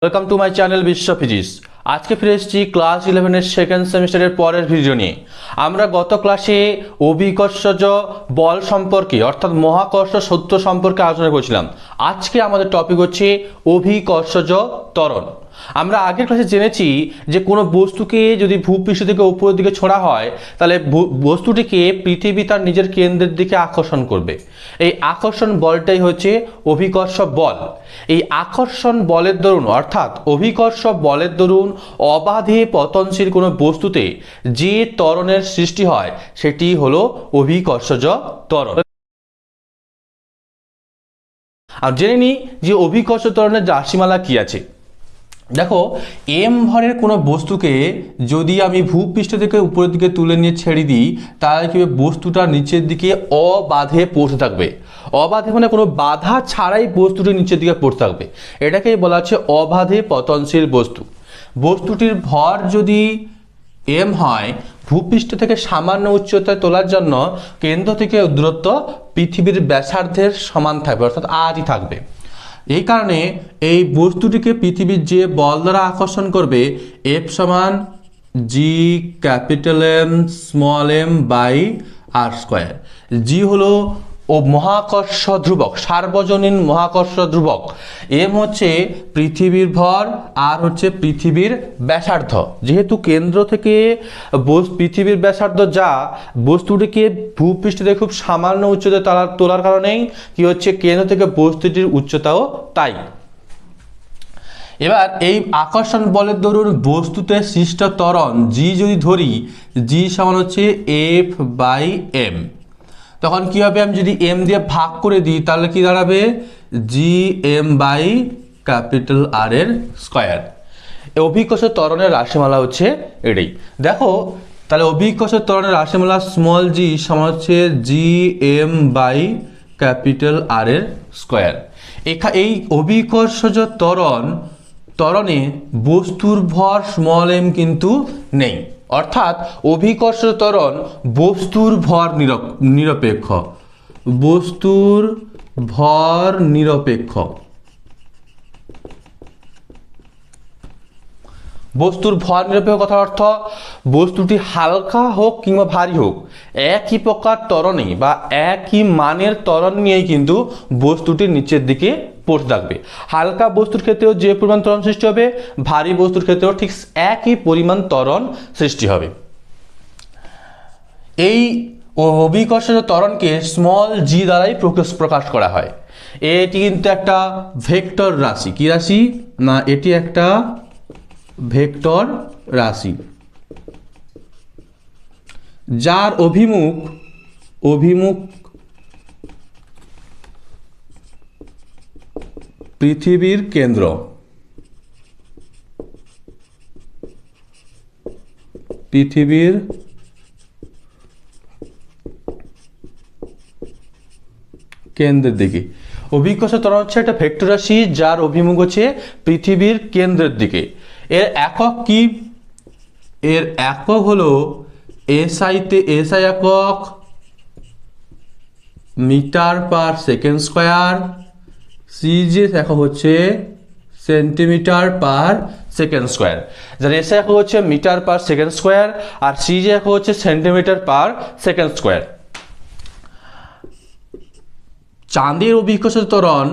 Welcome to my channel বিশ্ব physics. আজকে ফিরে এসেছি ক্লাস 11 সেকেন্ড সেমিস্টারের পরের ভিডিও নিয়ে। আমরা গত ক্লাসে অভিকর্ষজ বল সম্পর্কে অর্থাৎ মহাকর্ষ সূত্র সম্পর্কে আলোচনা করেছিলাম। আজকে আমাদের টপিক হচ্ছে অভিকর্ষজ ত্বরণ। আমরা আগের ক্লাসে জেনেছি যে কোনো বস্তুকে যদি ভূপৃষ্ঠ থেকে উপরের দিকে ছোড়া হয় তাহলে বস্তুটিকে পৃথিবী তার নিজের কেন্দ্রের দিকে আকর্ষণ করবে। এই আকর্ষণ বলটাই হচ্ছে অভিকর্ষ বল। এই আকর্ষণ বলের দরুন অর্থাৎ অভিকর্ষ বলের দরুন অবাধে পতনশীল কোনো বস্তুতে যে ত্বরণের সৃষ্টি হয় সেটি হলো অভিকর্ষজ ত্বরণ। আর জেনে নিই যে অভিকর্ষ ত্বরণের রাশিমালা কি আছে। দেখো, এম ভরের কোনো বস্তুকে যদি আমি ভূপৃষ্ঠ থেকে উপরের দিকে তুলে নিয়ে ছেড়ে দিই তাহলে কি বস্তুটা নিচের দিকে অবাধে পড়তে থাকবে। অবাধে মানে কোনো বাধা ছাড়াই বস্তুটি নিচের দিকে পড়তে থাকবে। এটাকেই বলা হচ্ছে অবাধে পতনশীল বস্তু। বস্তুটির ভর যদি এম হয়, ভূপৃষ্ঠ থেকে সামান্য উচ্চতায় তোলার জন্য কেন্দ্র থেকে দূরত্ব পৃথিবীর ব্যাসার্ধের সমান থাকবে অর্থাৎ আরই থাকবে। এই কারণে এই বস্তুটিকে পৃথিবীর যে বল দ্বারা আকর্ষণ করবে এফ সমান G capital M small M by R square. G হলো ও মহাকর্ষ ধ্রুবক, সার্বজনীন মহাকর্ষ ধ্রুবক। এম হচ্ছে পৃথিবীর ভর, আর হচ্ছে পৃথিবীর ব্যাসার্ধ। যেহেতু কেন্দ্র থেকে পৃথিবীর ব্যাসার্ধ যা, বস্তুটিকে ভূপৃষ্ঠ থেকে খুব সামান্য উচ্চতায় তোলার কারণেই কি হচ্ছে কেন্দ্র থেকে বস্তুটির উচ্চতাও তাই। এবার এই আকর্ষণ বলের দরুন বস্তুতে সৃষ্ট ত্বরণ জি যদি ধরি, জি সমান হচ্ছে এফ বাই এম। তখন কি হবে, আমি যদি এম দিয়ে ভাগ করে দিই তাহলে কি দাঁড়াবে G M by capital R এর স্কোয়ার। অভিকর্ষ ত্বরণের রাশিমালা হচ্ছে এটাই। দেখো তাহলে অভিকর্ষ ত্বরণের রাশিমালা স্মল জি সমান হচ্ছে G M by capital R এর স্কোয়ার। এই অভিকর্ষজ ত্বরণে বস্তুর ভর স্মল এম কিন্তু নেই, অর্থাৎ অভিকর্ষ ত্বরণ বস্তুর ভর নিরপেক্ষ। বস্তুর ভর নিরপেক্ষ। বস্তুর ভর নিরপেক্ষ কথার অর্থ বস্তুটি হালকা হোক কিংবা ভারী হোক, একই প্রকার ত্বরণে বা একই মানের ত্বরণ নিয়েই কিন্তু বস্তুটি নিচের দিকে পড়তে থাকবে। হালকা বস্তুর ক্ষেত্রেও যে পরিমাণ ত্বরণ সৃষ্টি হবে, ভারী বস্তুর ক্ষেত্রেও ঠিক একই পরিমাণ ত্বরণ সৃষ্টি হবে। এই অভিকর্ষজ ত্বরণকে স্মল জি দ্বারাই প্রকাশ করা হয়। এটি কিন্তু একটা ভেক্টর রাশি। কি রাশি না, এটি একটা ভেক্টর রাশি যার অভিমুখ পৃথিবীর কেন্দ্র। পৃথিবীর কেন্দ্রের দিকে। অভিকর্ষ ত্বরণ হচ্ছে একটা ভেক্টর রাশি যার অভিমুখ হচ্ছে পৃথিবীর কেন্দ্রের দিকে। এর একক কি? এর একক হলো এসআই একক metre per second square, CG একক হচ্ছে সেন্টিমিটার পার সেকেন্ড স্কোয়ার। যার এসআই একক হচ্ছে মিটার পার সেকেন্ড স্কোয়ার আর সিজি একক হচ্ছে সেন্টিমিটার পার সেকেন্ড স্কোয়ার। চাঁদের অভিকর্ষজ ত্বরণ,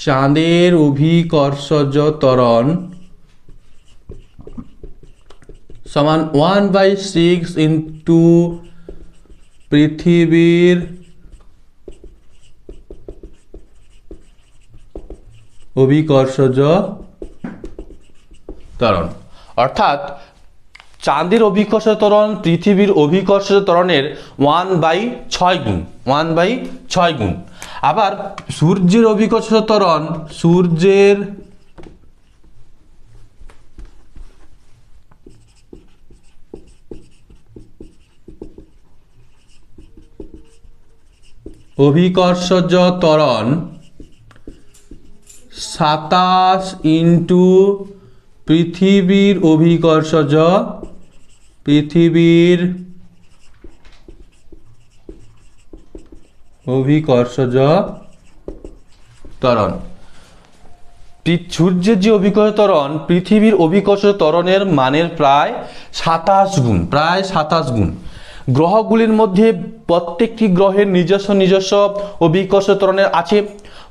চাঁদের অভিকর্ষজ ত্বরণ সমান 1/6 ইন্টু পৃথিবীর অভিকর্ষজ ত্বরণ। অর্থাৎ চাঁদের অভিকর্ষজ ত্বরণ পৃথিবীর অভিকর্ষজ ত্বরণের 1/6 গুণ। 1/6 গুণ। আবার সূর্যের অভিকর্ষজ ত্বরণ, সূর্যের অভিকর্ষজ ত্বরণ 27 ইন্টু পৃথিবীর অভিকর্ষজ ত্বরণ। সূর্যের যে অভিকর্ষ ত্বরণ পৃথিবীর অভিকর্ষ ত্বরণের মানের প্রায় 27 গুণ, প্রায় 27 গুণ। গ্রহগুলির মধ্যে প্রত্যেকটি গ্রহের নিজস্ব অভিকর্ষ ত্বরণের আছে,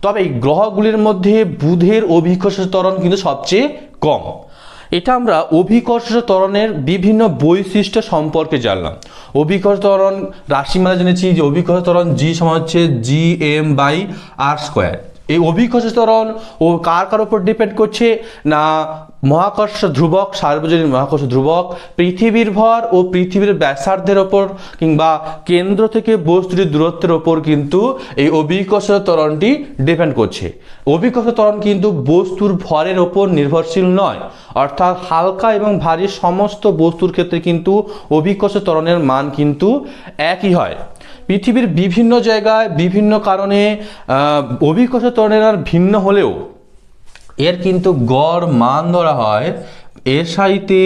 তবে এই গ্রহগুলির মধ্যে বুধের অভিকর্ষ ত্বরণ কিন্তু সবচেয়ে কম। এটা আমরা অভিকর্ষ ত্বরণের বিভিন্ন বৈশিষ্ট্য সম্পর্কে জানলাম। অভিকর্ষ ত্বরণ রাশিমালা জেনেছি যে অভিকর্ষ ত্বরণ জি সমান হচ্ছে gm/r²। এই অভিকর্ষ ত্বরণ ও কার উপর ডিপেন্ড করছে না মহাকর্ষ ধ্রুবক, সার্বজনীন মহাকর্ষ ধ্রুবক, পৃথিবীর ভর ও পৃথিবীর ব্যাসার্ধের ওপর কিংবা কেন্দ্র থেকে বস্তুটির দূরত্বের ওপর কিন্তু এই অভিকর্ষ ত্বরণটি ডিপেন্ড করছে। অভিকর্ষ ত্বরণ কিন্তু বস্তুর ভরের ওপর নির্ভরশীল নয়, অর্থাৎ হালকা এবং ভারী সমস্ত বস্তুর ক্ষেত্রে কিন্তু অভিকর্ষ ত্বরণের মান কিন্তু একই হয়। পৃথিবীর বিভিন্ন জায়গায় বিভিন্ন কারণে অভিকর্ষ ত্বরণের হার ভিন্ন হলেও এর কিন্তু গড় মান ধরা হয় এসআইতে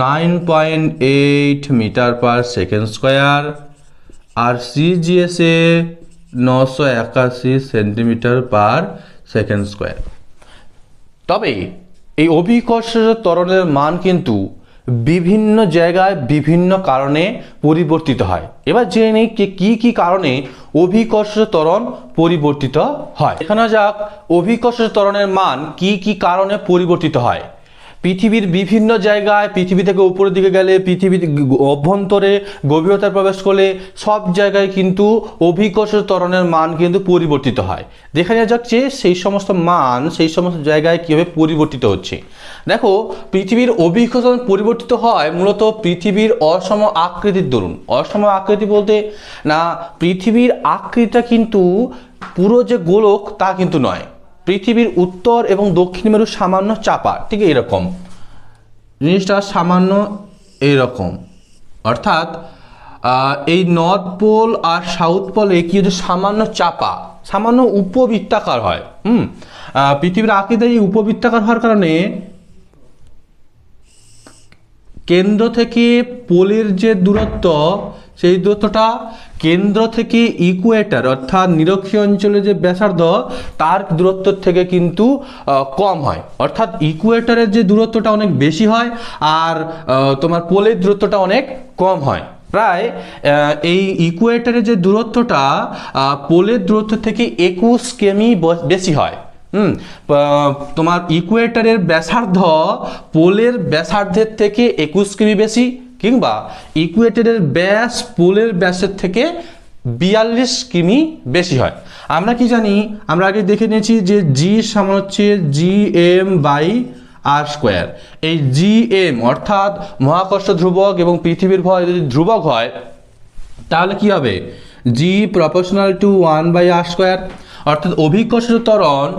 9.8 মিটার/সেকেন্ড স্কয়ার আর সিজিএসে 981 সেন্টিমিটার/সেকেন্ড স্কয়ার। তবে এই অভিকর্ষ ত্বরণের মান কিন্তু বিভিন্ন জায়গায় বিভিন্ন কারণে পরিবর্তিত হয়। এবার জেনে নেই কি কি কারণে অভিকর্ষ ত্বরণ পরিবর্তিত হয়। এখানে যাক অভিকর্ষ ত্বরণের মান কি কি কারণে পরিবর্তিত হয়। পৃথিবীর বিভিন্ন জায়গায়, পৃথিবী থেকে উপরের দিকে গেলে, পৃথিবীর অভ্যন্তরে গভীরতায় প্রবেশ করলে সব জায়গায় কিন্তু অভিকর্ষ ত্বরণের মান কিন্তু পরিবর্তিত হয়। দেখা যাচ্ছে সেই সমস্ত মান সেই সমস্ত জায়গায় কীভাবে পরিবর্তিত হচ্ছে। দেখো পৃথিবীর অভিকর্ষ ত্বরণ পরিবর্তিত হয় মূলত পৃথিবীর অসম আকৃতির দরুন। অসম আকৃতি বলতে না পৃথিবীর আকৃতিটা কিন্তু পুরো যে গোলক তা কিন্তু নয়। পৃথিবীর উত্তর এবং দক্ষিণ মেরু সামান্য চাপা, ঠিক এরকম জিনিসটা সামান্য এরকম, অর্থাৎ এই নর্থ পোল আর সাউথ পোলে কি হচ্ছে সামান্য চাপা, সামান্য উপবৃত্তাকার হয়। পৃথিবীর আকৃতি উপবৃত্তাকার হওয়ার কারণে কেন্দ্র থেকে পোলের যে দূরত্ব সেই দূরত্বটা কেন্দ্র থেকে ইকুয়েটর অর্থাৎ নিরক্ষীয় অঞ্চলে যে ব্যাসার্ধ তার দূরত্ব থেকে কিন্তু কম হয়। অর্থাৎ ইকুয়েটরের যে দূরত্বটা অনেক বেশি হয় আর তোমার পোলের দূরত্বটা অনেক কম হয়। প্রায় এই ইকুয়েটরের যে দূরত্বটা পোলের দূরত্ব থেকে 21 কিমি বেশি হয়। তোমার ইকুয়েটরের ব্যাসার্ধ পোলের ব্যাসার্ধের থেকে 21 কিমি বেশি, কিংবা ইকুয়েটরের ব্যাস পোলের ব্যাসের থেকে 42 কিমি বেশি হয়। আমরা কি জানি, আমরা আগে দেখে নিয়েছি যে জি সমান হচ্ছে gm/r²। এই gm অর্থাৎ মহাকর্ষ ধ্রুবক এবং পৃথিবীর ভর যদি ধ্রুবক হয় তাহলে কি হবে g প্রপোর্শনাল টু 1/r²। অর্থাৎ অভিকর্ষ ত্বরণ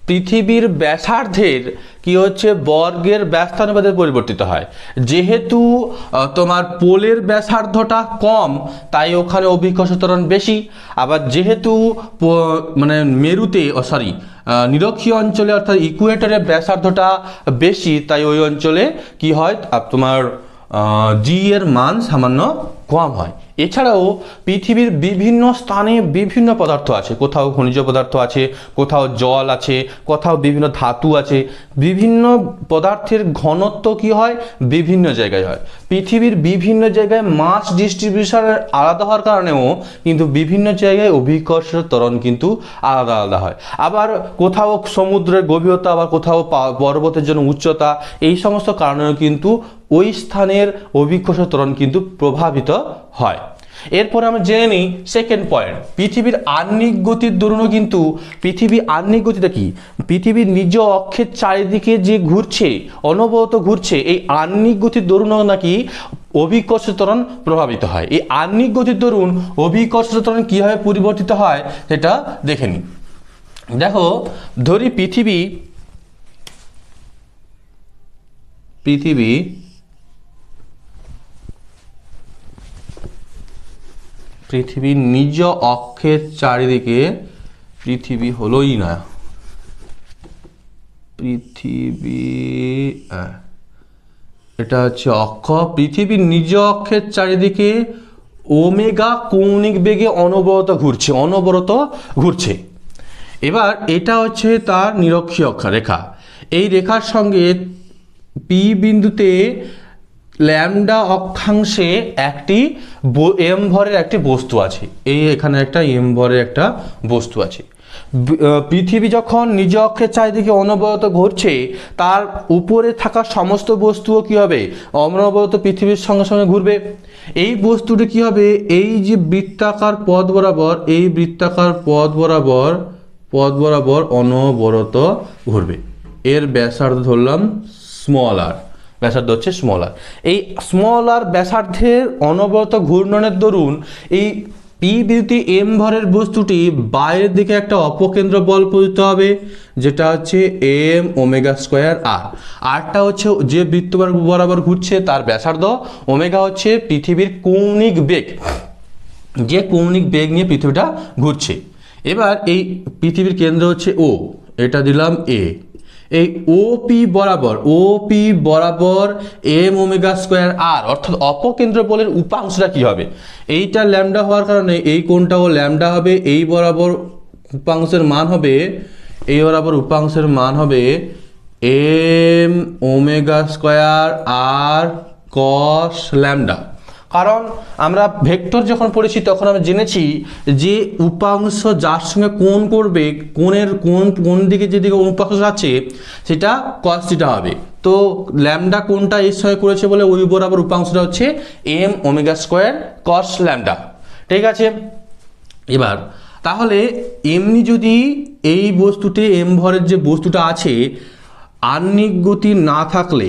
পৃথিবীর ব্যাসার্ধের কি হচ্ছে বর্গের ব্যস্তানুপাতে পরিবর্তিত হয়। যেহেতু তোমার পোলের ব্যাসার্ধটা কম তাই ওখানে অভিকর্ষ ত্বরণ বেশি, আবার যেহেতু মানে মেরুতে নিরক্ষীয় অঞ্চলে অর্থাৎ ইকুয়েটরের ব্যাসার্ধটা বেশি তাই ওই অঞ্চলে কি হয় তোমার জি এর মান সামান্য কম হয়। এছাড়াও পৃথিবীর বিভিন্ন স্থানে বিভিন্ন পদার্থ আছে, কোথাও খনিজ পদার্থ আছে, কোথাও জল আছে, কোথাও বিভিন্ন ধাতু আছে। বিভিন্ন পদার্থের ঘনত্ব কি হয় বিভিন্ন জায়গায় হয়। পৃথিবীর বিভিন্ন জায়গায় মাস ডিস্ট্রিবিউশন আলাদা হওয়ার কারণেও কিন্তু বিভিন্ন জায়গায় অভিকর্ষ ত্বরণ কিন্তু আলাদা আলাদা হয়। আবার কোথাও সমুদ্রের গভীরতা, আবার কোথাও পর্বতের জন্য উচ্চতা, এই সমস্ত কারণেও কিন্তু ওই স্থানের অভিকর্ষ ত্বরণ কিন্তু প্রভাবিত হয়। এরপরে আমরা জেনে নিই সেকেন্ড পয়েন্ট, পৃথিবীর আহ্নিক গতির দরুনও কিন্তু আহ্নিক গতিটা কি, পৃথিবীর নিজ অক্ষের চারিদিকে যে ঘুরছে অনবরত ঘুরছে, এই আহ্নিক গতির দরুনও নাকি অভিকর্ষ ত্বরণ প্রভাবিত হয়। এই আহ্নিক গতির দরুন অভিকর্ষ ত্বরণ কিভাবে পরিবর্তিত হয় সেটা দেখে নিই। দেখো ধরি পৃথিবীর নিজ অক্ষের চারিদিকে, পৃথিবী হলোই না, এটা হচ্ছে অক্ষ, পৃথিবীর নিজ অক্ষের চারিদিকে ওমেগা কৌণিক বেগে অনবরত ঘুরছে। এবার এটা হচ্ছে তার নিরক্ষীয় রেখা। এই রেখার সঙ্গে পি বিন্দুতে ল্যামডা অক্ষাংশে একটি এম ভরের একটি বস্তু আছে। এখানে একটা এম ভরের একটা বস্তু আছে। পৃথিবী যখন নিজ অক্ষের চারিদিকে অনবরত ঘুরছে, তার উপরে থাকা সমস্ত বস্তুও কি হবে, অনবরত পৃথিবীর সঙ্গে সঙ্গে ঘুরবে। এই বস্তুটি কি হবে, এই যে বৃত্তাকার পথ বরাবর, এই বৃত্তাকার পথ বরাবর অনবরত ঘুরবে। এর ব্যাসার্ধ ধরলাম স্মল আর, ব্যাসার্ধ হচ্ছে স্মল আর। এই স্মল আর ব্যাসার্ধের অনবরত ঘূর্ণনের দরুন এই পি বিন্দুতে এম ভরের বস্তুটি বাইরের দিকে একটা অপকেন্দ্র বল প্রযুক্ত হবে, যেটা হচ্ছে এম ওমেগা স্কোয়ার আর। আরটা হচ্ছে যে বৃত্ত বরাবর ঘুরছে তার ব্যাসার্ধ, ওমেগা হচ্ছে পৃথিবীর কৌণিক বেগ, যে কৌণিক বেগ নিয়ে পৃথিবীটা ঘুরছে। এবার এই পৃথিবীর কেন্দ্র হচ্ছে ও, এটা দিলাম এ। এই ওপি বরাবর এম ওমেগা স্কোয়ার আর, অর্থাৎ অপকেন্দ্র বলের উপাংশটা কি হবে, এইটা ল্যামডা হওয়ার কারণে এই কোণটাও ল্যামডা হবে। এই বরাবর উপাংশের মান হবে M omega square R cos lambda. কারণ আমরা ভেক্টর যখন পড়েছি তখন আমরা জেনেছি যে উপাংশ যার সঙ্গে কোণ করবে, কোণ দিকে যেদিকে উপাংশ আছে সেটা কস থিটা হবে। তো ল্যামডা কোণটা এর সঙ্গে করেছে বলে ওই বরাবর উপাংশটা হচ্ছে M omega square cos lambda. ঠিক আছে, এবার তাহলে এমনি যদি এই বস্তুতে এম ভরের যে বস্তুটা আছে, আহ্নিক গতি না থাকলে,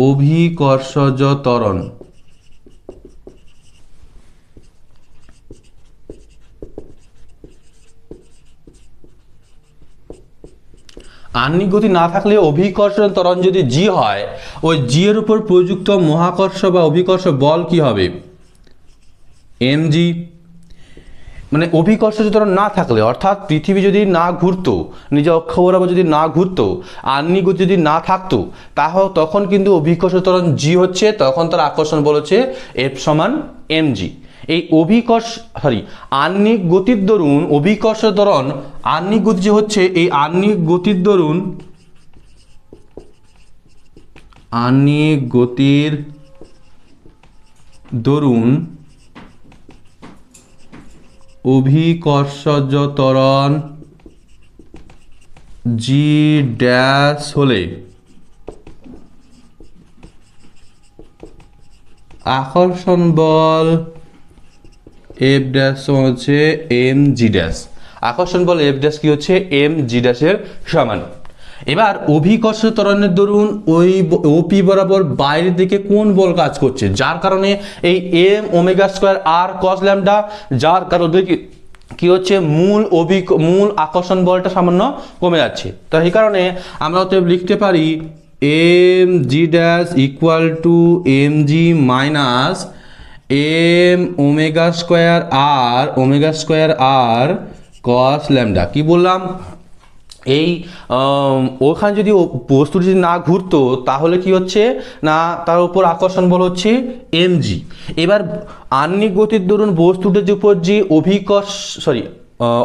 অভিকর্ষজ ত্বরণ, আহ্নিক গতি না থাকলে অভিকর্ষণ ত্বরণ যদি জি হয়, ওই জি এর উপর প্রযুক্ত মহাকর্ষ বা অভিকর্ষ বল কি হবে, এম জি। মানে অভিকর্ষজ ত্বরণ না থাকলে, অর্থাৎ পৃথিবী যদি না ঘুরতো, নিজ অক্ষ বরাবর যদি না ঘুরতো, আহ্নিক গতি যদি না থাকতো, তাহলে তখন কিন্তু অভিকর্ষ ত্বরণ জি হচ্ছে, তখন তার আকর্ষণ বল হচ্ছে এফ সমান এম জি। এই আহ্নিক গতির দরুন অভিকর্ষ ত্বরণ, আহ্নিক গতি যে হচ্ছে, এই আহ্নিক গতির দরুন অভিকর্ষজ ত্বরণ জি ড্যাশ হলে আকর্ষণ বল এফ ড্যাশ হচ্ছে এম জি ড্যাশ। আকর্ষণ বল এফ ড্যাশ কি হচ্ছে এম জি ড্যাশের সমান। এবার অভিকর্ষ ত্বরণের দরুন ওই ওপি বরাবর বাইরের দিকে কোন বল কাজ করছে, যার কারণে এই M omega square R cos lambda, যার কারণে কি হচ্ছে মূল আকর্ষণ বলটা সামান্য কমে যাচ্ছে। তো এই কারণে আমরা অতএব লিখতে পারি M G dash equal to M G minus M omega square R cos lambda. কি বললাম, এই ওখানে যদি বস্তুটি যদি না ঘুরতো তাহলে কি হচ্ছে না, তার উপর আকর্ষণ বল হচ্ছে এমজি। এবার আহ্নিক গতির দরুন বস্তুটির উপর যে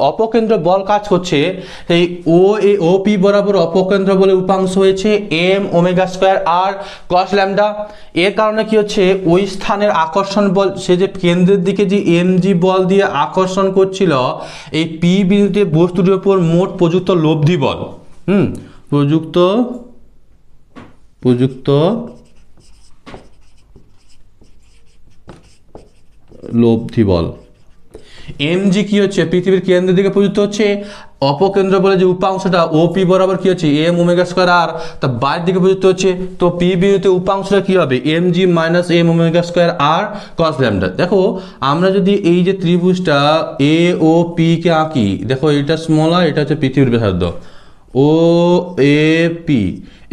অপকেন্দ্র বল কাজ করছে, সেই ওপি বরাবর অপকেন্দ্র বলে উপাংশ হয়েছে M omega square R cos lambda. এর কারণে কি হচ্ছে, ওই স্থানের আকর্ষণ বল, সে যে কেন্দ্রের দিকে যে এমজি বল দিয়ে আকর্ষণ করছিল, এই পি বিন্দুতে বস্তুটির উপর মোট প্রযুক্ত লব্ধি বল, প্রযুক্ত লব্ধি বল এমজি কি হচ্ছে, পৃথিবীর কেন্দ্রের দিকে প্রযুক্ত হচ্ছে। অপকেন্দ্র বলে যে উপাংশটা ওপি বরাবর কি হচ্ছে এম ওমেগা স্কোয়ার আর, তা বাইরের দিকে প্রযুক্ত হচ্ছে। তো পি বিন্দুতে উপাংশটা কি হবে, M G minus M omega square R cos lambda. দেখো আমরা যদি এই যে ত্রিভুজটা এ ও পি কে আঁকি, দেখো এটা স্মল আর এটা হচ্ছে পৃথিবীর ব্যাসার্ধ ও এ পি।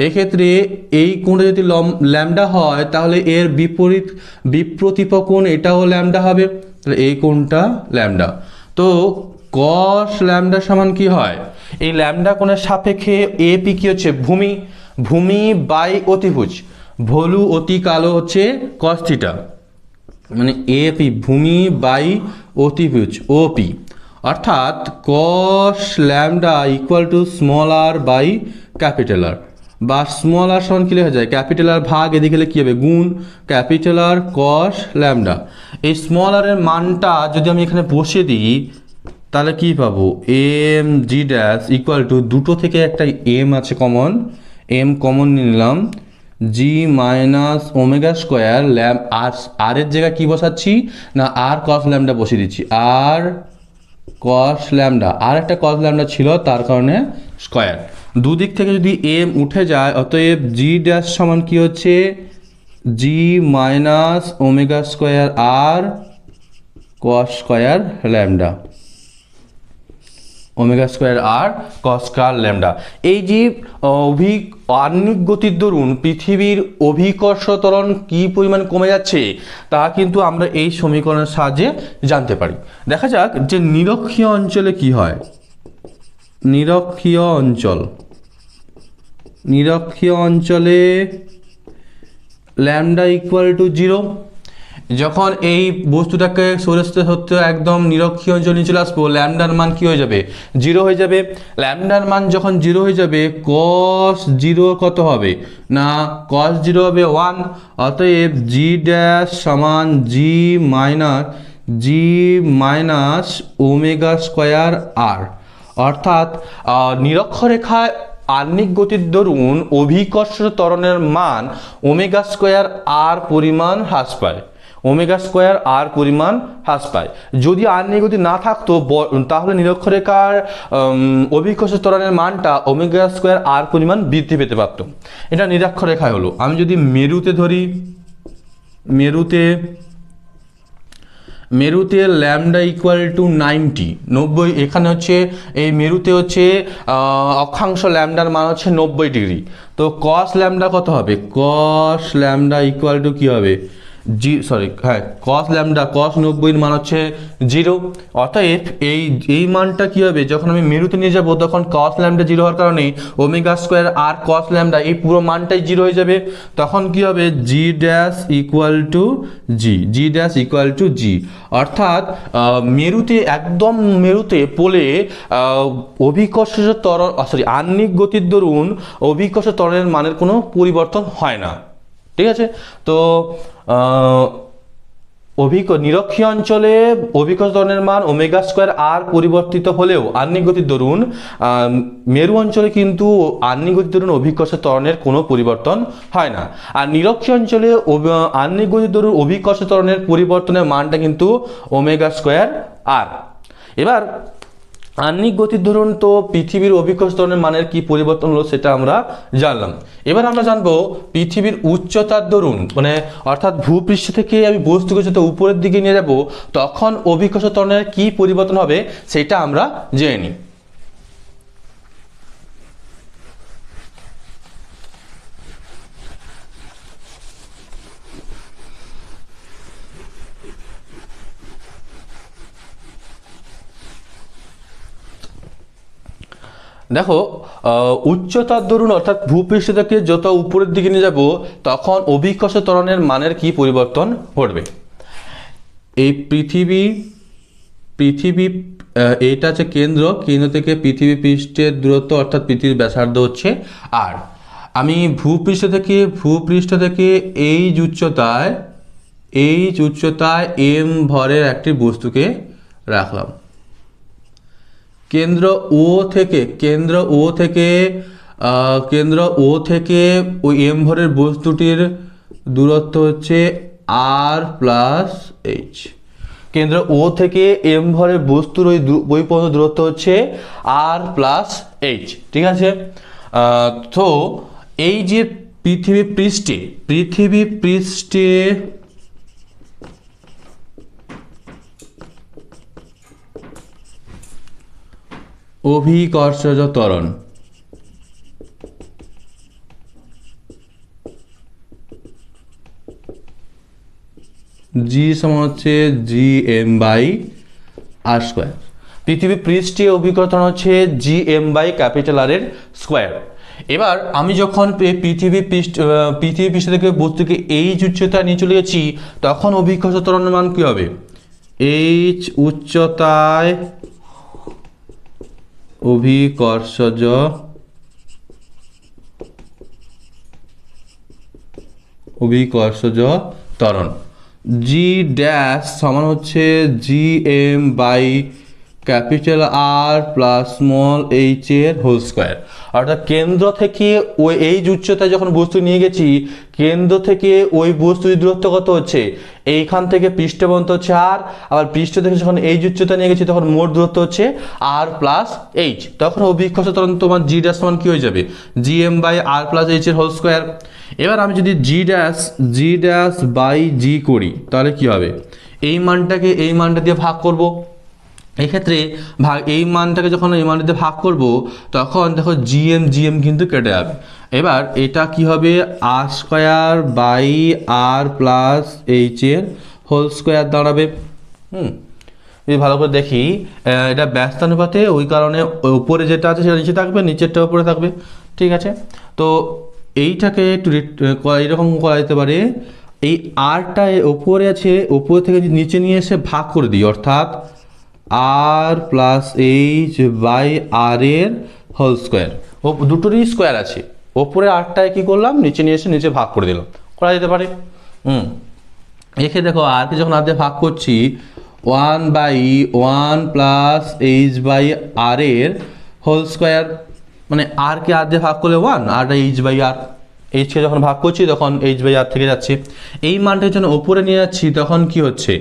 এক্ষেত্রে এই কোণটা যদি ল্যামডা হয়, তাহলে এর বিপরীত বিপ্রতিপ কোণ এটাও ল্যামডা হবে। তাহলে এই কোণটা ল্যামডা। তো কস ল্যামডা সমান কি হয়, এই ল্যামডা কোণের সাপেক্ষে এপি কি হচ্ছে, ভূমি, ভূমি বাই অতিভুজ, ভলু অতি কালো হচ্ছে কস থিটা, মানে এপি ভূমি বাই অতিভুজ ওপি, অর্থাৎ cos lambda equal to small R by capital R, বা স্মল আর সমান কি লেখা যায়, ক্যাপিটাল আর ভাগ এদিকে কি হবে গুণ ক্যাপিটাল আর কস ল্যামডা। এই স্মল আর এর মানটা যদি আমি এখানে বসিয়ে দিই তাহলে কি পাবো, M G dash equal to দুটো থেকে একটা এম আছে কমন, এম কমন নিলাম, G minus omega square lambda R এর জায়গায় কি বসাচ্ছি না আর কস ল্যামডা বসিয়ে দিচ্ছি, আর কস ল্যামডা, আর একটা কস ল্যামডা ছিল তার কারণে স্কোয়ার, দুদিক থেকে যদি এম উঠে যায় অতএব জি ড্যাশ সমান কি হচ্ছে, G minus omega square R cos square lambda, omega square R cos square lambda. এই যে আহ্নিক গতির দরুন পৃথিবীর অভিকর্ষ ত্বরণ কি পরিমাণ কমে যাচ্ছে তা কিন্তু আমরা এই সমীকরণের সাহায্যে জানতে পারি। দেখা যাক যে নিরক্ষীয় অঞ্চলে কি হয়, নিরক্ষীয় অঞ্চল, নিরক্ষীয় অঞ্চলে ল্যামডা ইকুয়াল টু 0, যখন এই বস্তুটাকে সরতে সরতে একদম নিরক্ষীয় অঞ্চল নিয়ে চলে আসবো ল্যামডার মান কি হয়ে যাবে, 0 হয়ে যাবে। ল্যামডার মান যখন 0 হয়ে যাবে কস 0 কত হবে না কস 0 হবে 1, অতএব জি ড্যাশ সমান জি মাইনাস ওমেগা স্কোয়ার আর, অর্থাৎ নিরক্ষরেখায় আহ্নিক গতির দরুন অভিকর্ষ ত্বরণের মান ওমেগা স্কোয়ার আর পরিমাণ হ্রাস পায়, ওমেগা স্কোয়ার আর পরিমাণ হ্রাস পায়। যদি আহ্নিক গতি না থাকতো তাহলে নিরক্ষরেখার অভিকর্ষ ত্বরণের মানটা ওমেগা স্কোয়ার আর পরিমাণ বৃদ্ধি পেতে পারত। এটা নিরক্ষরেখায় হলো। আমি যদি মেরুতে ধরি, মেরুতে ল্যামডা ইকুয়াল টু 90, এখানে হচ্ছে এই মেরুতে হচ্ছে অক্ষাংশ ল্যামডার মান হচ্ছে 90 ডিগ্রি, তো কস ল্যামডা কত হবে, কস ল্যামডা ইকুয়াল টু কী হবে কস ল্যামডা কস 90 মান হচ্ছে 0, অতএব এই মানটা কি হবে যখন আমি মেরুতে নিয়ে যাব তখন কস ল্যামডা 0 হওয়ার কারণে omega square R cos lambda এই পুরো মানটাই 0 হয়ে যাবে, তখন কি হবে জি ড্যাশ ইকুয়াল টু জি, অর্থাৎ একদম মেরুতে পোলে অভিকর্ষ ত্বরণ আহ্নিক গতির দরুন অভিকর্ষ ত্বরণের মানের কোনো পরিবর্তন হয় না। ঠিক আছে, তো নিরক্ষীয় অঞ্চলে অভিকর্ষ ত্বরণের মান ওমেগা স্কোয়ার আর পরিবর্তিত হলেও আহ্নিক গতির দরুন মেরু অঞ্চলে কিন্তু আহ্নিক গতির দরুন অভিকর্ষ ত্বরণের কোনো পরিবর্তন হয় না, আর নিরক্ষীয় অঞ্চলে আহ্নিক গতির দরুন অভিকর্ষ ত্বরণের পরিবর্তনের মানটা কিন্তু ওমেগা স্কোয়ার আর। এবার আহ্নিক গতির ধরুন তো পৃথিবীর অভিকর্ষ ত্বরণের মানের কি পরিবর্তন হলো সেটা আমরা জানলাম। এবার আমরা জানবো পৃথিবীর উচ্চতার দরুন, মানে অর্থাৎ ভূপৃষ্ঠ থেকে আমি বস্তুকে যত উপরের দিকে নিয়ে যাব তখন অভিকর্ষ ত্বরণের কি পরিবর্তন হবে সেটা আমরা জেনে নিই। দেখো উচ্চতার দরুন অর্থাৎ ভূপৃষ্ঠ থেকে যত উপরের দিকে নিয়ে যাব তখন অভিকর্ষ ত্বরণের মানের কি পরিবর্তন ঘটবে। এই পৃথিবী এটা হচ্ছে কেন্দ্র থেকে পৃথিবী পৃষ্ঠের দূরত্ব অর্থাৎ পৃথিবীর ব্যাসার্ধ হচ্ছে আর, আমি ভূপৃষ্ঠ থেকে এই উচ্চতায় এম ভরের একটি বস্তুকে রাখলাম। কেন্দ্র ও থেকে ওই এম ভরের বস্তুটির দূরত্ব হচ্ছে আর প্লাস এইচ। কেন্দ্র ও থেকে এম ভরের বস্তুর ওই পর্যন্ত দূরত্ব হচ্ছে আর প্লাস এইচ। ঠিক আছে, তো এই যে পৃথিবী পৃষ্ঠে অভিকর্ষজ ত্বরণ, জি সমান হচ্ছে G M by R square. পৃথিবী পৃষ্ঠে অভিকর্ষ ত্বরণ হচ্ছে G M by capital R এর স্কোয়ার। এবার আমি যখন পৃথিবী পৃষ্ঠ থেকে বস্তুকে এইচ উচ্চতা নিয়ে চলে যাচ্ছি, তখন অভিকর্ষ ত্বরণের মান কি হবে? এইচ উচ্চতায় অভিকর্ষজ ত্বরণ জি ড্যাশ সমান হচ্ছে G M by capital R plus small H এর হোল স্কোয়ার। অর্থাৎ কেন্দ্র থেকে ওই এইচ উচ্চতায় যখন বস্তু নিয়ে গেছি, কেন্দ্র থেকে ওই বস্তুর দূরত্ব কত হচ্ছে? এইখান থেকে পৃষ্ঠ পর্যন্ত হচ্ছে আর, আবার পৃষ্ঠ থেকে যখন এইচ উচ্চতা নিয়ে গেছি তখন মোট দূরত্ব হচ্ছে আর প্লাস এইচ। তখন অভিকর্ষ ত্বরণ তোমার জি ড্যাশ সমান কি হয়ে যাবে? G M by R plus H এর হোল স্কোয়ার। এবার আমি যদি জি ড্যাশ বাই জি করি তাহলে কি হবে? এই মানটাকে এই মানটা দিয়ে ভাগ করব। এক্ষেত্রে এই মানটাকে যখন এই মানটাতে ভাগ করব তখন দেখো জিএম কিন্তু কেটে যাবে। এবার এটা কি হবে? R square by R plus H এর হোল স্কোয়ার দাঁড়াবে। যদি ভালো করে দেখি এটা ব্যস্তানুপাতে, ওই কারণে উপরে যেটা আছে সেটা নিচে থাকবে, নিচেরটা উপরে থাকবে। ঠিক আছে, তো এইটাকে একটু এরকম করা যেতে পারে, এই আরটা ওপরে আছে, ওপর থেকে নিচে নিয়ে এসে ভাগ করে দিই, অর্থাৎ আর প্লাস এইচ বাই আর এর হোল স্কোয়ার। ও দুটোরই স্কোয়ার আছে, ওপরে আরটায় কী করলাম? নিচে নিয়ে এসে নিচে ভাগ করে দিলাম, করা যেতে পারে। এখানে দেখো আরকে যখন আর দিয়ে ভাগ করছি, 1/1 প্লাস এইচ বাই আর এর হোল স্কোয়ার, মানে আরকে আর দিয়ে ভাগ করলে 1, আর এইচ বাই আর, এইচকে যখন ভাগ করছি তখন এইচ বাই আর থেকে যাচ্ছে। এই মানটা যখন ওপরে নিয়ে যাচ্ছি তখন কি হচ্ছে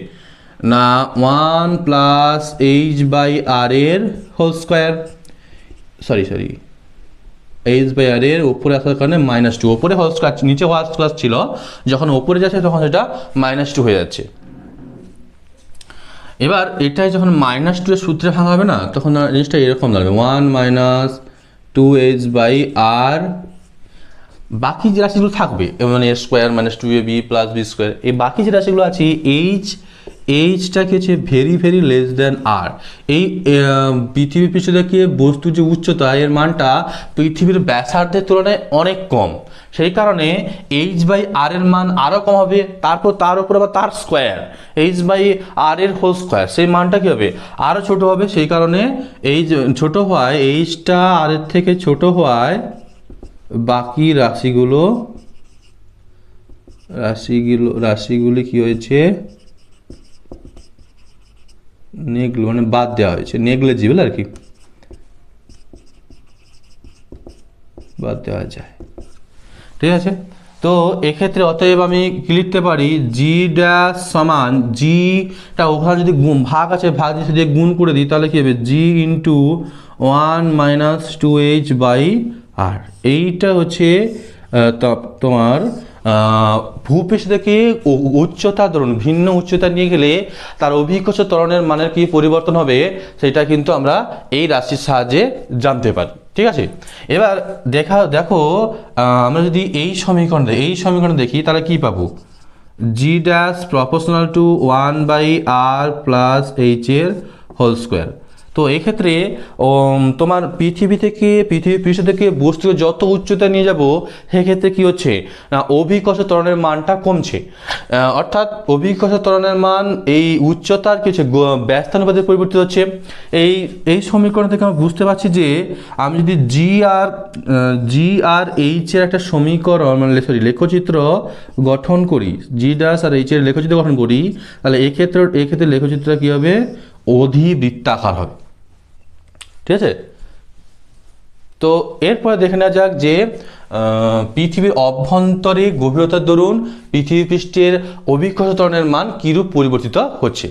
না 1 প্লাস এইচ বাই আর এর whole square, sorry H by R এর উপরে আসার কারণে -2, ওপরে হোল স্কোয়ার নিচে হোল স্কোয়ার ছিল, যখন ওপরে যাচ্ছে তখন সেটা -2 হয়ে যাচ্ছে। এবার এটাই যখন -2 এর সূত্রে ভাঙা হবে না, তখন জিনিসটা এরকম দাঁড়াবে 1 - 2h বাই আর, বাকি যে রাশিগুলো থাকবে মানে a square -2ab plus b square, এই বাকি যে রাশিগুলো আছে এইচটাকে হচ্ছে ভেরি লেস দেন আর। এই পৃথিবী পৃষ্ঠ থেকে বস্তুর যে উচ্চতা এর মানটা পৃথিবীর ব্যাসার্ধের তুলনায় অনেক কম, সেই কারণে এইচ বাই আর এর মান আরও কম হবে। তারপর তার উপর আবার তার স্কোয়ার, এইচ বাই আর এর হোল স্কোয়ার, সেই মানটা কী হবে? আরও ছোট হবে। সেই কারণে এই ছোট হওয়ায়, এইচটা আর এর থেকে ছোট হওয়ায় বাকি রাশিগুলি কি হয়েছে? মানে বাদ দেওয়া হয়েছে, নেগলেজিবল আর কি, বাদ দেওয়া যায়। ঠিক আছে, তো এক্ষেত্রে অতএব আমি কি লিখতে পারি? জি ড্যাশ সমান জিটা ওখানে যদি ভাগ আছে, ভাগ দিয়ে গুণ করে দিই তাহলে কি হবে? জি ইন্টু 1 - 2h বাই আর। এইটা হচ্ছে তোমার ভূপৃষ্ঠ থেকে উচ্চতা ধরুন ভিন্ন উচ্চতা নিয়ে গেলে তার অভিকর্ষ ত্বরণের মানের কি পরিবর্তন হবে, সেটা কিন্তু আমরা এই রাশির সাহায্যে জানতে পারি। ঠিক আছে, এবার দেখো আমরা যদি এই সমীকরণ দেখি তাহলে কি পাবো? G dash proportional to 1/r plus H এর হোল স্কোয়ার। তো এক্ষেত্রে তোমার পৃথিবী পৃষ্ঠ থেকে বস্তু যত উচ্চতা নিয়ে যাব, সেক্ষেত্রে কি হচ্ছে না অভিকর্ষ ত্বরণের মানটা কমছে। অর্থাৎ অভিকর্ষ ত্বরণের মান এই উচ্চতার কিছু ব্যস্তানুপাতে পরিবর্তিত হচ্ছে। এই সমীকরণ থেকে আমরা বুঝতে পারছি যে আমি যদি জি আর এইচ এর একটা সমীকরণ মানে লেখচিত্র গঠন করি, জি ড্যাশ আর এইচ এর লেখচিত্র গঠন করি, তাহলে এক্ষেত্রে লেখচিত্রটা কী হবে? অধিবৃত্তাকার হবে। ঠিক আছে, তো এরপরে দেখে নেওয়া যাক যে পৃথিবীর অভ্যন্তরে গভীরতার দরুন পৃথিবী পৃষ্ঠের অভিকর্ষ ত্বরণের মান কিরূপ পরিবর্তিত হচ্ছে।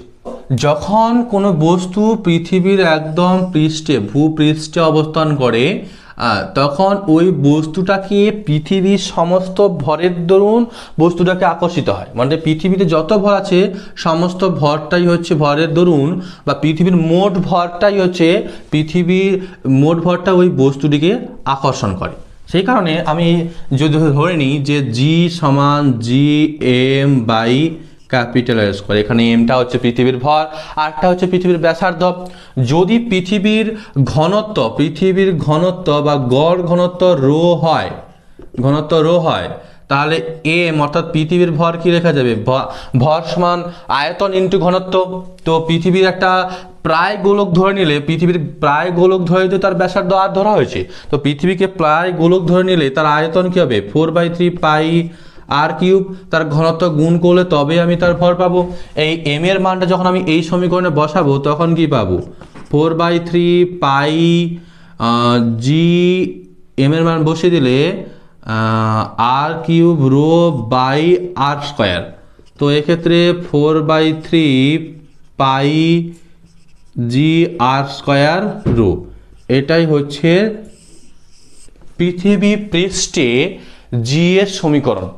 যখন কোনো বস্তু পৃথিবীর একদম ভূপৃষ্ঠে অবস্থান করে, তখন ওই বস্তুটাকে পৃথিবীর সমস্ত ভরের দরুন বস্তুটাকে আকর্ষিত হয়। মানে পৃথিবীতে যত ভর আছে সমস্ত ভরটাই হচ্ছে ভরের দরুন, বা পৃথিবীর মোট ভরটা ওই বস্তুটিকে আকর্ষণ করে। সেই কারণে আমি যদি ধরে নিই যে জি সমান G M by capital R square. এখানে এমটা হচ্ছে পৃথিবীর ভর, আরটা হচ্ছে পৃথিবীর ব্যাসার্ধ। যদি পৃথিবীর ঘনত্ব বা গড় ঘনত্ব রো হয়, তাহলে এম অর্থাৎ পৃথিবীর ভর কি লেখা যাবে, ভর সমান আয়তন ইন্টু ঘনত্ব। তো পৃথিবীর একটা প্রায় গোলক ধরে নিলে, পৃথিবীর প্রায় গোলক ধরে তো তার ব্যাসার্ধ আর ধরা হয়েছে, তো পৃথিবীকে প্রায় গোলক ধরে নিলে তার আয়তন কি হবে, 4/3 পাই আর কিউব, তার ঘনত্ব গুণ করলে তবে আমি তার ভর পাবো। এই এম এর মানটা যখন আমি এই সমীকরণে বসাবো তখন কি পাবো, 4/3 পাই জি, এম এর মান বসিয়ে দিলে R cube rho by R square. তো এক্ষেত্রে 4/3 পাই জি আর স্কোয়ার রো, এটাই হচ্ছে পৃথিবী পৃষ্ঠে জি এর সমীকরণ।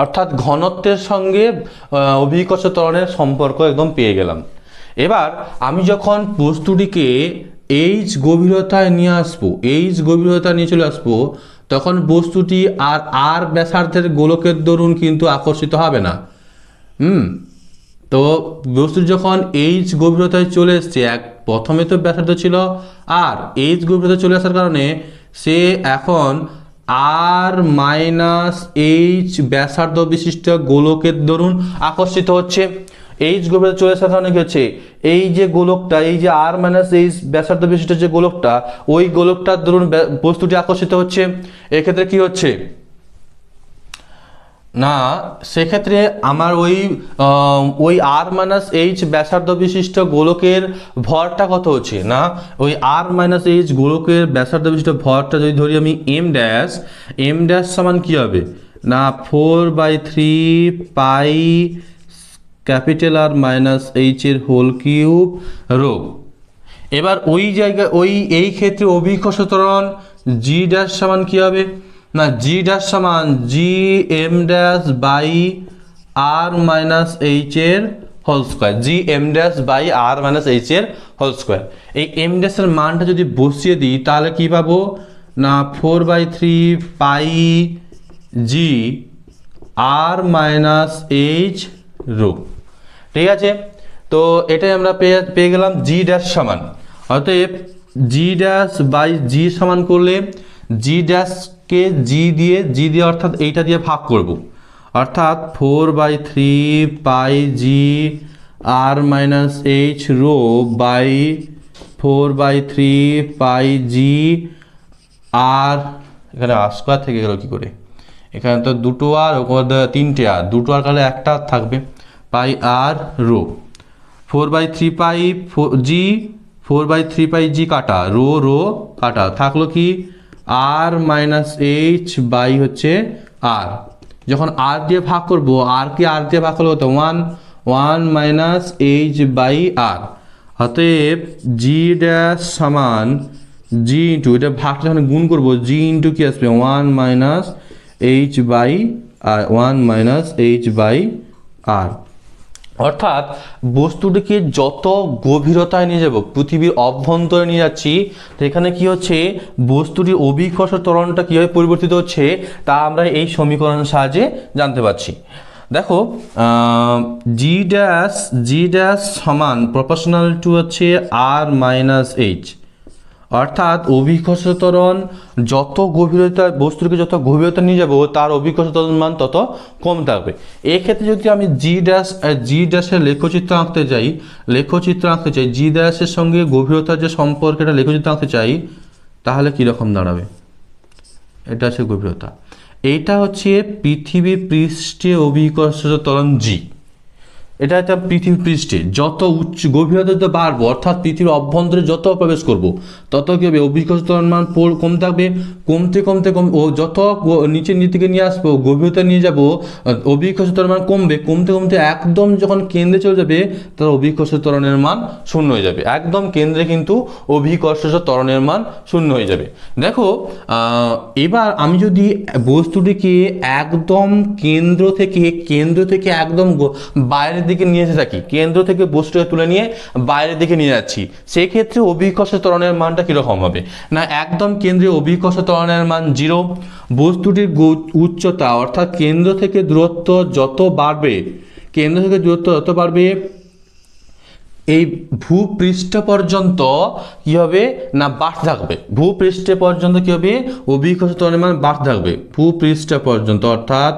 অর্থাৎ ঘনত্বের সঙ্গে অভিকর্ষ ত্বরণের সম্পর্ক একদম পেয়ে গেলাম। এবার আমি যখন বস্তুটিকে এইচ গভীরতায় নিয়ে আসবো, এইচ গভীরতা নিয়ে চলে আসবো, তখন বস্তুটি আর ব্যাসার্ধের গোলকের দরুন কিন্তু আকর্ষিত হবে না। তো বস্তু যখন এইচ গভীরতায় চলে এসছে, প্রথমে তো ব্যাসার্ধ ছিল আর, এইচ গভীরতায় চলে আসার কারণে সে এখন আর মাইনাস এইচ ব্যাসার্ধ বিশিষ্ট গোলকের দরুন আকর্ষিত হচ্ছে। এইচ গভীরতা চলে আসার কারণে কি হচ্ছে, এই যে গোলকটা, এই যে আর মাইনাস এইচ ব্যাসার্ধ বিশিষ্ট যে গোলকটা, ওই গোলকটার দরুন বস্তুটি আকর্ষিত হচ্ছে। এক্ষেত্রে কি হচ্ছে না, সেক্ষেত্রে আমার ওই আর মাইনাস এইচ ব্যাসার্ধ বিশিষ্ট গোলকের ভরটা কত হচ্ছে না, ওই আর মাইনাস এইচ গোলকের ব্যাসার্ধ বিশিষ্ট ভরটা যদি ধরি আমি এম ড্যাশ সমান কি হবে না, 4/3 pi capital R minus H এর হোল কিউব রো। এবার ওই জায়গায় এই ক্ষেত্রে অভিকর্ষ ত্বরণ জি ড্যাশ সমান কি হবে না, জি ড্যাশ সমান G M dash by R minus H এর whole square, G M dash by R minus H এর হোল স্কোয়ার। এই এম ড্যাশের মানটা যদি বসিয়ে দিই তাহলে কি পাবো না, 4/3 পাই জি আর মাইনাস এইচ রো। ঠিক আছে, তো এটাই আমরা পেয়ে গেলাম জি ড্যাশ সমান। অতএব জি ড্যাশ বাই জি সমান করলে জি ড্যাশকে জি দিয়ে অর্থাৎ এইটা দিয়ে ভাগ করব, অর্থাৎ 4/3 পাই জি আর মাইনাস এইচ রো বাই 4/3 পাই জি আর, এখানে আর স্কোয়ার থেকে গেল কি করে, এখানে তো দুটো আর ওখানে তিনটে আর, দুটো আর কালে একটা থাকবে, পাই আর রো 4/3 পাই জি, 4/3 পাই জি কাটা, রো কাটা, থাকলো কি আর মাইনাস এইচ বাই হচ্ছে আর। যখন আর দিয়ে ভাগ করবো, আর দিয়ে ভাগ করবো তো 1 মাইনাস এইচ বাই আর। অতএব জি ড্যাশ সমান জি ইন্টু, এটা ভাগটা যখন গুণ করবো জি ইন্টু কি আসবে 1 minus H by R, 1 minus H by R. অর্থাৎ বস্তুটিকে যত গভীরতায় নিয়ে যাব, পৃথিবীর অভ্যন্তরে নিয়ে যাচ্ছি, তো এখানে কি হচ্ছে বস্তুটির অভিকর্ষ ত্বরণটা কীভাবে পরিবর্তিত হচ্ছে তা আমরা এই সমীকরণের সাহায্যে জানতে পারছি। দেখো জি ড্যাশ সমান প্রপোর্শনাল টু হচ্ছে আর মাইনাস এইচ, অর্থাৎ অভিকর্ষ ত্বরণ যত গভীরতা, বস্তুকে যত গভীরতা নিয়ে যাব তার অভিকর্ষ ত্বরণ মান তত কম থাকবে। এক্ষেত্রে যদি আমি জি ড্যাশের লেখচিত্র আঁকতে চাই, জি ড্যাশের সঙ্গে গভীরতার যে সম্পর্ক, এটা লেখচিত্র আঁকতে চাই, তাহলে কীরকম দাঁড়াবে, এটা হচ্ছে গভীরতা, এইটা হচ্ছে পৃথিবী পৃষ্ঠে অভিকর্ষ ত্বরণ জি। এটা একটা পৃথিবী পৃষ্ঠে যত উচ্চ গভীরতা যত বাড়বো, অর্থাৎ পৃথিবীর অভ্যন্তরে যত প্রবেশ করব তত কি হবে অভিকর্ষ ত্বরণ মান কম থাকবে, কমতে ও যত নিচের দিকে নিয়ে আসবো, গভীরতা নিয়ে যাব, অভিকর্ষ ত্বরণ মান কমতে একদম যখন কেন্দ্রে চলে যাবে তার অভিকর্ষ ত্বরণের মান শূন্য হয়ে যাবে। একদম কেন্দ্রে কিন্তু অভিকর্ষ ত্বরণের মান শূন্য হয়ে যাবে। দেখো এবার আমি যদি বস্তুটিকে একদম কেন্দ্র থেকে একদম বাইরের দিকে নিয়ে যেতে থাকি, কেন্দ্র থেকে বস্তুকে তুলে নিয়ে বাইরের দিকে নিয়ে যাচ্ছি, সেই ক্ষেত্রে অভিকর্ষ ত্বরণের মানটা কীরকম হবে না, একদম কেন্দ্রে অভিকর্ষ ত্বরণের মান 0। বস্তুটির উচ্চতা অর্থাৎ কেন্দ্র থেকে দূরত্ব যত বাড়বে, কেন্দ্র থেকে দূরত্ব যত বাড়বে এই ভূপৃষ্ঠ পর্যন্ত কি হবে না বাড়তে থাকবে, ভূপৃষ্ঠ পর্যন্ত কি হবে অভিকর্ষ ত্বরণের মান বাড়তে থাকবে ভূপৃষ্ঠ পর্যন্ত, অর্থাৎ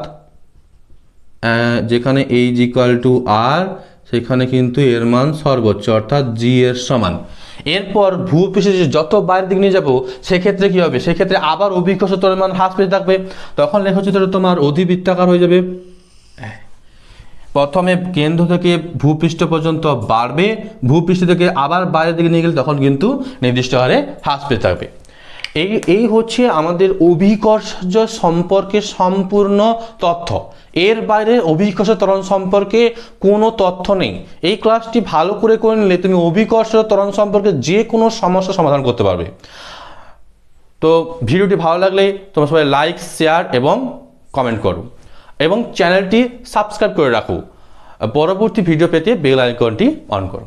যেখানে এইচ ইকুয়াল টু আর সেখানে কিন্তু এর মান সর্বোচ্চ অর্থাৎ জি এর সমান। এরপর ভূপৃষ্ঠে যত বাইরের দিকে নিয়ে যাবো সেক্ষেত্রে কি হবে, সেক্ষেত্রে আবার অভিকর্ষ ত্বরণের মান হ্রাস পেতে থাকবে, তখন লেখচিত্র তোমার অধিবৃত্তাকার হয়ে যাবে। প্রথমে কেন্দ্র থেকে ভূপৃষ্ঠ পর্যন্ত বাড়বে, ভূপৃষ্ঠ থেকে আবার বাইরের দিকে নিয়ে গেলে তখন কিন্তু নির্দিষ্ট হারে হ্রাস পেতে থাকবে। এই হচ্ছে আমাদের অভিকর্ষ সম্পর্কে সম্পূর্ণ তথ্য। এর বাইরে অভিকর্ষ ত্বরণ সম্পর্কে কোনো তথ্য নেই। এই ক্লাসটি ভালো করে নিলে তুমি অভিকর্ষ ত্বরণ সম্পর্কে যে কোনো সমস্যার সমাধান করতে পারবে। তো ভিডিওটি ভালো লাগলে তোমরা সবাই লাইক, শেয়ার এবং কমেন্ট করো এবং চ্যানেলটি সাবস্ক্রাইব করে রাখো। পরবর্তী ভিডিও পেতে বেল আইকনটি অন করো।